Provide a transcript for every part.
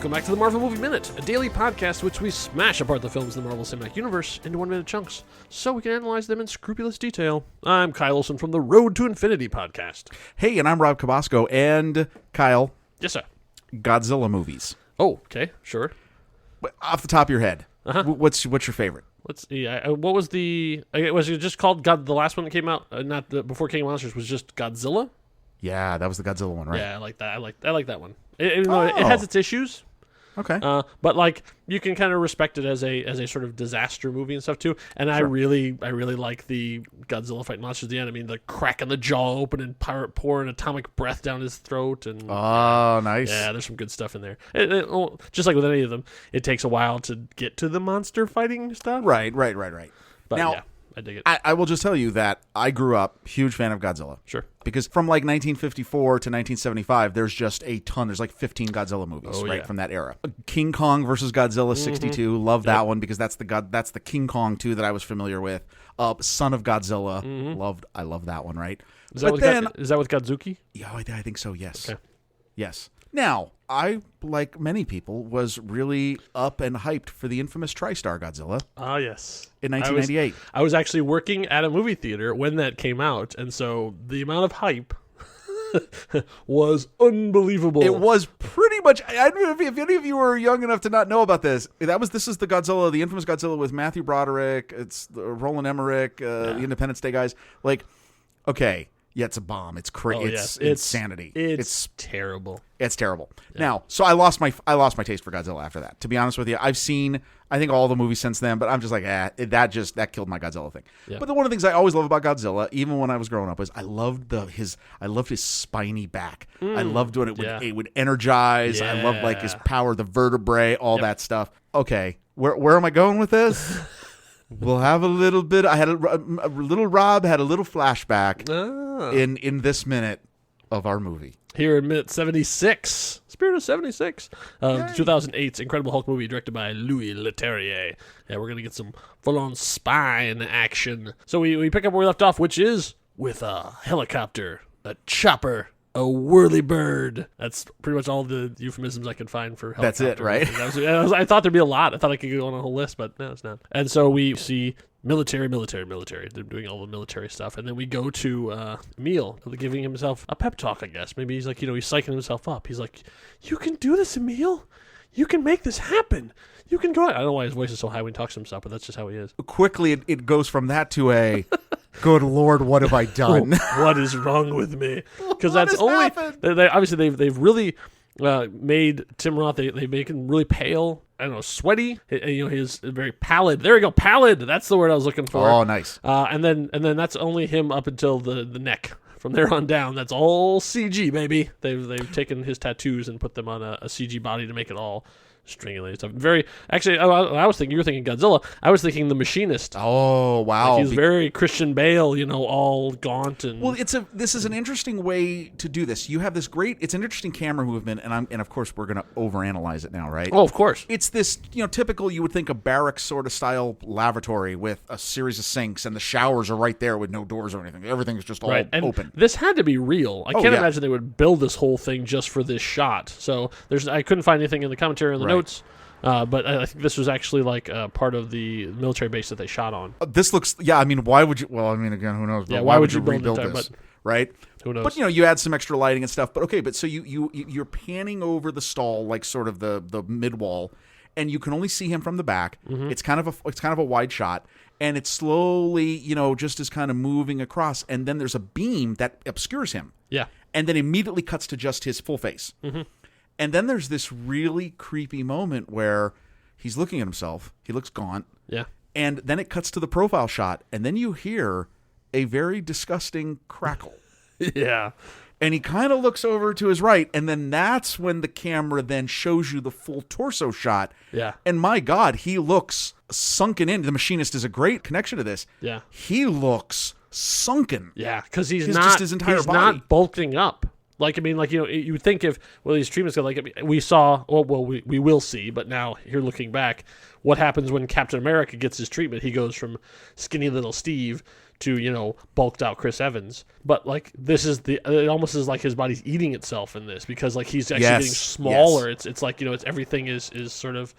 Welcome back to the Marvel Movie Minute, a daily podcast in which we smash apart the films in the Marvel Cinematic Universe into 1-minute chunks so we can analyze them in scrupulous detail. I'm Kyle Olson from the Road to Infinity podcast. Hey, and I'm Rob Cabasco, and Kyle. Yes, sir. Godzilla movies. Oh, okay, sure. Off the top of your head, what's your favorite? Let's see. What was the? Was it just called God? The last one that came out, before King of Monsters, was just Godzilla. Yeah, that was the Godzilla one, right? Yeah, I like that. I like that one. It has its issues. Okay. But like you can kind of respect it as a sort of disaster movie and stuff too. And sure. I really like the Godzilla fight monsters at the end. I mean, the cracking the jaw open and pouring atomic breath down his throat. And nice. Yeah, there's some good stuff in there. Just like with any of them, it takes a while to get to the monster fighting stuff. Right. But now, yeah, I dig it. I will just tell you that I grew up huge fan of Godzilla. Sure. Because from like 1954 to 1975, there's just a ton. There's like 15 Godzilla movies from that era. King Kong versus Godzilla 62. Love that one because that's the King Kong 2 that I was familiar with. Son of Godzilla. I love that one, right? Is that with Godzuki? Yeah, I think so, yes. Okay. Yes. Now, I, like many people, was really up and hyped for the infamous TriStar Godzilla. Ah, yes. In 1998. I was actually working at a movie theater when that came out, and so the amount of hype was unbelievable. It was pretty much. I don't know if any of you were young enough to not know about this. This is the Godzilla, the infamous Godzilla with Matthew Broderick. It's Roland Emmerich, the Independence Day guys. Like, okay. Yeah, it's a bomb. It's crazy. It's insanity. It's terrible. It's terrible. Yeah. Now, so I lost my taste for Godzilla after that. To be honest with you, I've seen I think all the movies since then, but I'm just like, that killed my Godzilla thing. Yeah. But one of the things I always love about Godzilla, even when I was growing up, is I loved his spiny back. I loved when it would energize. Yeah. I loved like his power, the vertebrae, all that stuff. Okay, where am I going with this? We'll have a little bit. I had a little Rob had a little flashback in this minute of our movie. Here in minute 76, Spirit of 76, 2008's Incredible Hulk movie directed by Louis Leterrier. Yeah, we're going to get some full-on spine action. So we pick up where we left off, which is with a helicopter, a chopper, a whirly-bird. That's pretty much all the euphemisms I could find for helicopter. That's it, right? I thought there'd be a lot. I thought I could go on a whole list, but no, it's not. And so we see military. They're doing all the military stuff. And then we go to Emil, giving himself a pep talk, I guess. Maybe he's like, he's psyching himself up. He's like, you can do this, Emil. You can make this happen. You can go. I don't know why his voice is so high when he talks to himself, but that's just how he is. Quickly, it goes from that to a... Good Lord, what have I done? What is wrong with me? Because that's only they've really made Tim Roth. They make him really pale. I don't know, sweaty. He's very pallid. There we go, pallid. That's the word I was looking for. Oh, nice. And then that's only him up until the neck. From there on down, that's all CG, baby. They've taken his tattoos and put them on a CG body to make it all stringulated stuff. I was thinking you were thinking Godzilla. I was thinking The Machinist. Oh wow, he's very Christian Bale, all gaunt and. Well, this is an interesting way to do this. You have this great. It's an interesting camera movement, and of course we're going to overanalyze it now, right? Oh, of course. It's this typical. You would think a barracks sort of style lavatory with a series of sinks, and the showers are right there with no doors or anything. Everything's just all open. This had to be real. I can't imagine they would build this whole thing just for this shot. So I couldn't find anything in the commentary or the notes. But I think this was actually like part of the military base that they shot on. This looks, why would you, again, who knows? Yeah, why would you rebuild this, right? Who knows? But, you add some extra lighting and stuff. But so you're panning over the stall, like sort of the mid-wall, and you can only see him from the back. Mm-hmm. It's kind of a wide shot, and it's slowly, just is kind of moving across, and then there's a beam that obscures him. Yeah. And then immediately cuts to just his full face. Mm-hmm. And then there's this really creepy moment where he's looking at himself. He looks gaunt. Yeah. And then it cuts to the profile shot, and then you hear a very disgusting crackle. Yeah. And he kind of looks over to his right, and then that's when the camera then shows you the full torso shot. Yeah. And my God, he looks sunken in. The Machinist is a great connection to this. Yeah. He looks sunken. Yeah, because he's body. not bulking up. You would think if, these treatments go, we saw, we will see, but now here looking back, what happens when Captain America gets his treatment? He goes from skinny little Steve to bulked out Chris Evans. But like it almost is like his body's eating itself in this, because like he's actually getting smaller. It's like it's everything is sort of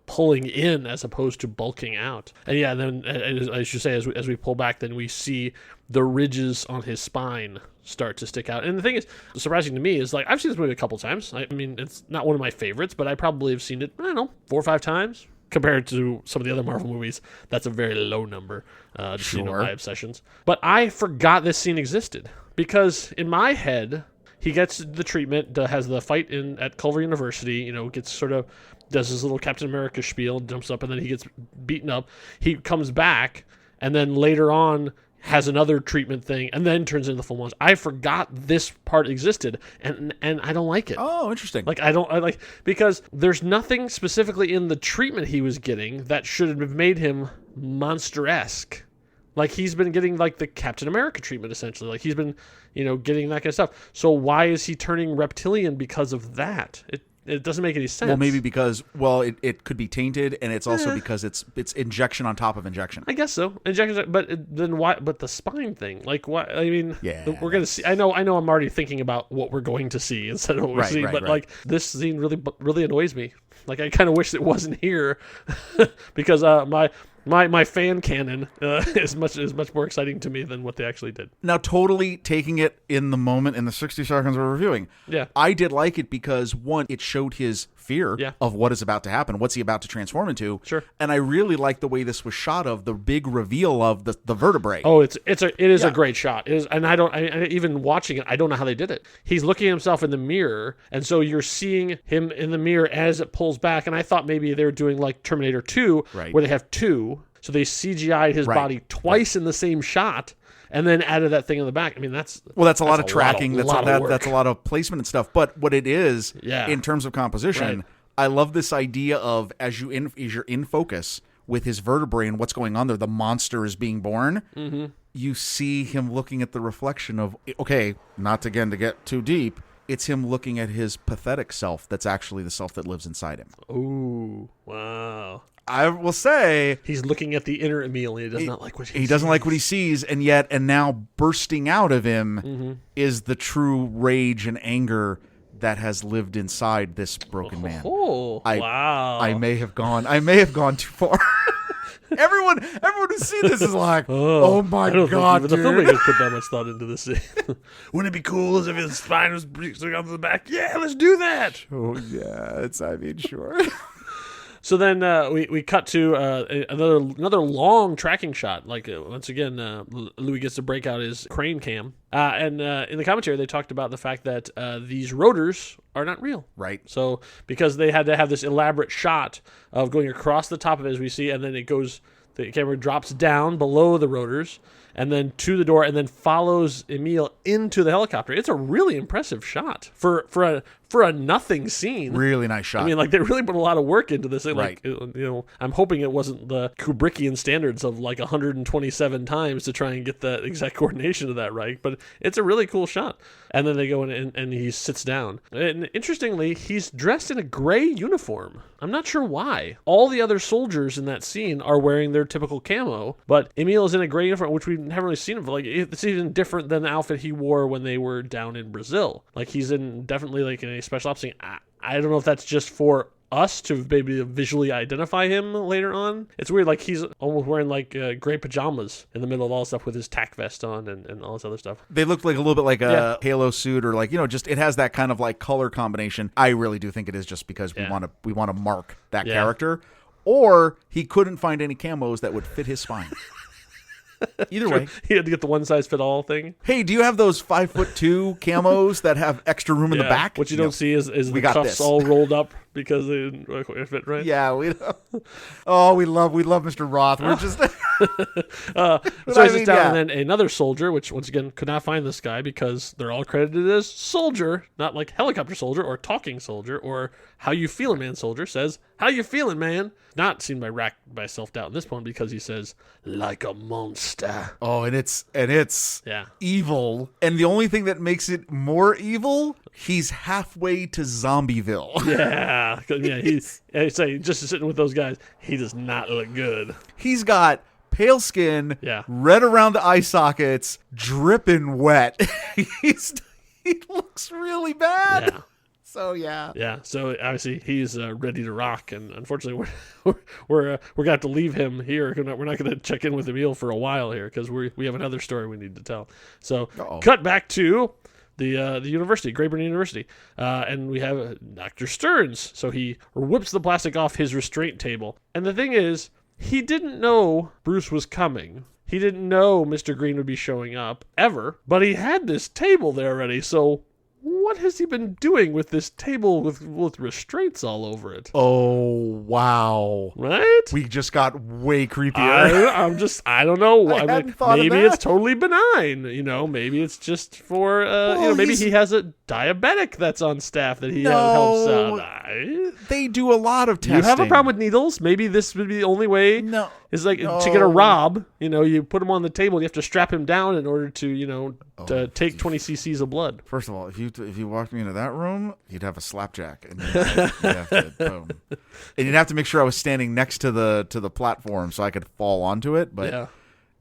pulling in as opposed to bulking out. And yeah, then I should say as we pull back, then we see the ridges on his spine start to stick out. And the thing is, surprising to me is, like, I've seen this movie a couple times. I mean, it's not one of my favorites, but I probably have seen it, I don't know, 4 or 5 times. Compared to some of the other Marvel movies, that's a very low number, my obsessions. But I forgot this scene existed, because in my head, he gets the treatment, has the fight at Culver University, gets sort of, does his little Captain America spiel, jumps up, and then he gets beaten up. He comes back, and then later on has another treatment thing, and then turns into the full monster. I forgot this part existed, and I don't like it. Oh, interesting. Like, because there's nothing specifically in the treatment he was getting that should have made him monster-esque. Like, he's been getting, like, the Captain America treatment, essentially. Like, he's been, getting that kind of stuff. So why is he turning reptilian because of that? It doesn't make any sense. Well, maybe because, it could be tainted, and it's also because it's injection on top of injection. I guess so. Injection, but then why? But the spine thing, like, why? I mean, we're gonna see. I know. I'm already thinking about what we're going to see instead of what we see. But like, this scene really annoys me. Like, I kind of wish it wasn't here, because my fan canon is much more exciting to me than what they actually did. Now, totally taking it in the moment, in the 60 seconds we're reviewing. Yeah. I did like it because, one, it showed his fear of what is about to happen. What's he about to transform into? Sure. And I really like the way this was shot, of the big reveal of the vertebrae. Oh, it is a great shot. It is, and even watching it, I don't know how they did it. He's looking at himself in the mirror, and so you're seeing him in the mirror as it pulls back. And I thought maybe they were doing like Terminator 2, where they have two. So they CGI'd his body twice in the same shot, and then added that thing in the back. I mean, that's a lot of tracking. That's a lot of placement and stuff. But what it is, in terms of composition, I love this idea of as you're in focus with his vertebrae and what's going on there, the monster is being born. Mm-hmm. You see him looking at the reflection of, not to get too deep, it's him looking at his pathetic self that's actually the self that lives inside him. Ooh, wow. I will say he's looking at the inner Emil, and he does not like what he sees. He doesn't like what he sees, and now bursting out of him is the true rage and anger that has lived inside this broken man. Oh, wow. I may have gone too far. Everyone who's seen this is like, oh my God, dude. The filmmakers put that much thought into this scene. Wouldn't it be cool as if his spine was sticking out to the back? Yeah, let's do that. Oh yeah, sure. So then we cut to another long tracking shot. Like, once again, Louis gets to break out his crane cam. And in the commentary, they talked about the fact that these rotors are not real. Right. So because they had to have this elaborate shot of going across the top of it, as we see, and then the camera drops down below the rotors, and then to the door, and then follows Emil into the helicopter. It's a really impressive shot for a nothing scene. Really nice shot. I mean, like, they really put a lot of work into this. Right. Like, I'm hoping it wasn't the Kubrickian standards of like 127 times to try and get the exact coordination of that right. But it's a really cool shot. And then they go in and he sits down. And interestingly, he's dressed in a gray uniform. I'm not sure why. All the other soldiers in that scene are wearing their typical camo, but Emil is in a gray uniform, which we haven't really seen him. Like, it's even different than the outfit he wore when they were down in Brazil. Like, he's definitely like in a special ops thing. I don't know if that's just for us to maybe visually identify him later on. It's weird. Like, he's almost wearing like gray pajamas in the middle of all this stuff with his tack vest on and all this other stuff. They look like a little bit like a Halo suit, or like, just it has that kind of like color combination. I really do think it is just because we want to mark that character, or he couldn't find any camos that would fit his spine. Either way, he had to get the one size fit all thing. Hey, do you have those 5'2" camos that have extra room in the back? What you don't see is the cuffs all rolled up because they didn't fit right. Yeah, we love Mr. Roth. We're just so he sits down, and then another soldier, which once again could not find this guy because they're all credited as soldier, not like helicopter soldier or talking soldier or how you feeling, man. Soldier says, "How you feeling, man?" Not seen racked by self-doubt in this point because he says, "Like a monster." Oh, and it's evil. And the only thing that makes it more evil, he's halfway to Zombieville. Yeah, he's just sitting with those guys. He does not look good. He's got pale skin, Yeah. red around the eye sockets, dripping wet. He looks really bad. Yeah. So yeah. Yeah, so obviously he's ready to rock, and unfortunately we're gonna have to leave him here. We're not gonna check in with Emil for a while here because we have another story we need to tell. So cut back to the university, Grayburn University, and we have Dr. Stearns. So he whips the plastic off his restraint table, and the thing is, he didn't know Bruce was coming. He didn't know Mr. Green would be showing up ever, but he had this table there already. So what has he been doing with this table with restraints all over it? Oh, wow. Right? We just got way creepier. I don't know. Maybe it's totally benign. Maybe it's just for, maybe he has a diabetic that's on staff that he helps out. They do a lot of testing. You have a problem with needles? Maybe this would be the only way. No. Is like to get a Rob, you put him on the table, you have to strap him down in order to, to take 20 cc's of blood. First of all, if you walked me into that room, you'd have a slapjack, and boom. And you'd have to make sure I was standing next to the platform so I could fall onto it, but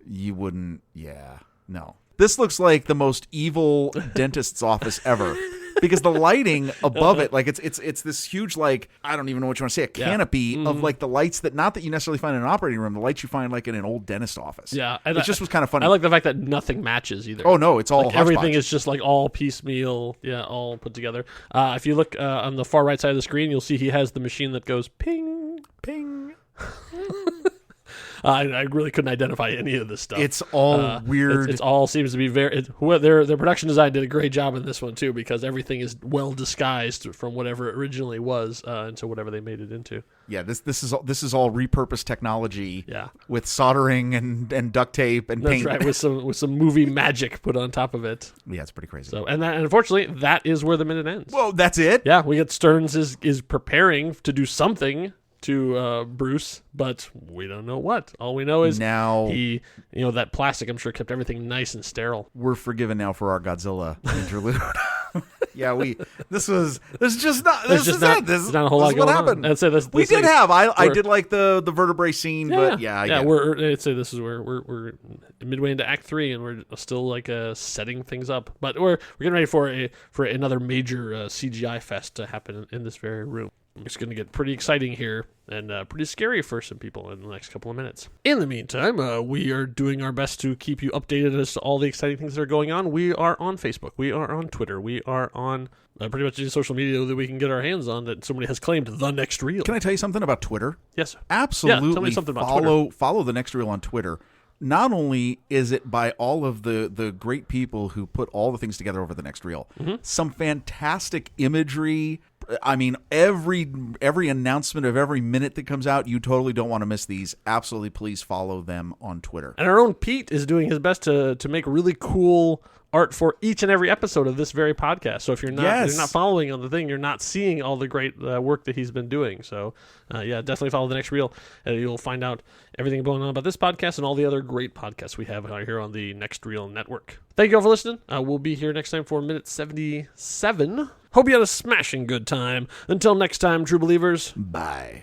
you wouldn't. Yeah, no. This looks like the most evil dentist's office ever. Because the lighting above it, like it's this huge, like, I don't even know what you want to say, a canopy of like the lights that not that you necessarily find in an operating room, the lights you find like in an old dentist office. Yeah, and it just was kind of funny. I like the fact that nothing matches either. Oh no, it's all like everything is just like all piecemeal, all put together. If you look on the far right side of the screen, you'll see he has the machine that goes ping, ping. I really couldn't identify any of this stuff. It's all weird. It's all seems to be very. Their production design did a great job in this one too, because everything is well disguised from whatever it originally was into whatever they made it into. Yeah, this is all repurposed technology. Yeah, with soldering and duct tape and paint. That's right, with some movie magic put on top of it. Yeah, it's pretty crazy. So and unfortunately that is where the minute ends. Well, that's it. Yeah, we get Stearns is preparing to do something to Bruce, but we don't know what. All we know is now he, that plastic, I'm sure, kept everything nice and sterile. We're forgiven now for our Godzilla interlude. Yeah, this is not a whole lot going on. I'd say we did have. I did like the vertebrae scene, but yeah. I'd say this is where we're midway into Act 3, and we're still like setting things up. But we're getting ready for another major CGI fest to happen in this very room. It's going to get pretty exciting here and pretty scary for some people in the next couple of minutes. In the meantime, we are doing our best to keep you updated as to all the exciting things that are going on. We are on Facebook. We are on Twitter. We are on pretty much any social media that we can get our hands on that somebody has claimed the next reel. Can I tell you something about Twitter? Yes, sir. Absolutely. Yeah, tell me something about Twitter. Follow the next reel on Twitter. Not only is it by all of the great people who put all the things together over the next reel, some fantastic imagery. I mean, every announcement of every minute that comes out, you totally don't want to miss these. Absolutely, please follow them on Twitter. And our own Pete is doing his best to make really cool art for each and every episode of this very podcast. So if you're not following on the thing, you're not seeing all the great work that he's been doing. So definitely follow the next reel. You'll find out everything going on about this podcast and all the other great podcasts we have here on the Next Reel Network. Thank you all for listening. We'll be here next time for minute 77. Hope you had a smashing good time. Until next time, true believers. Bye.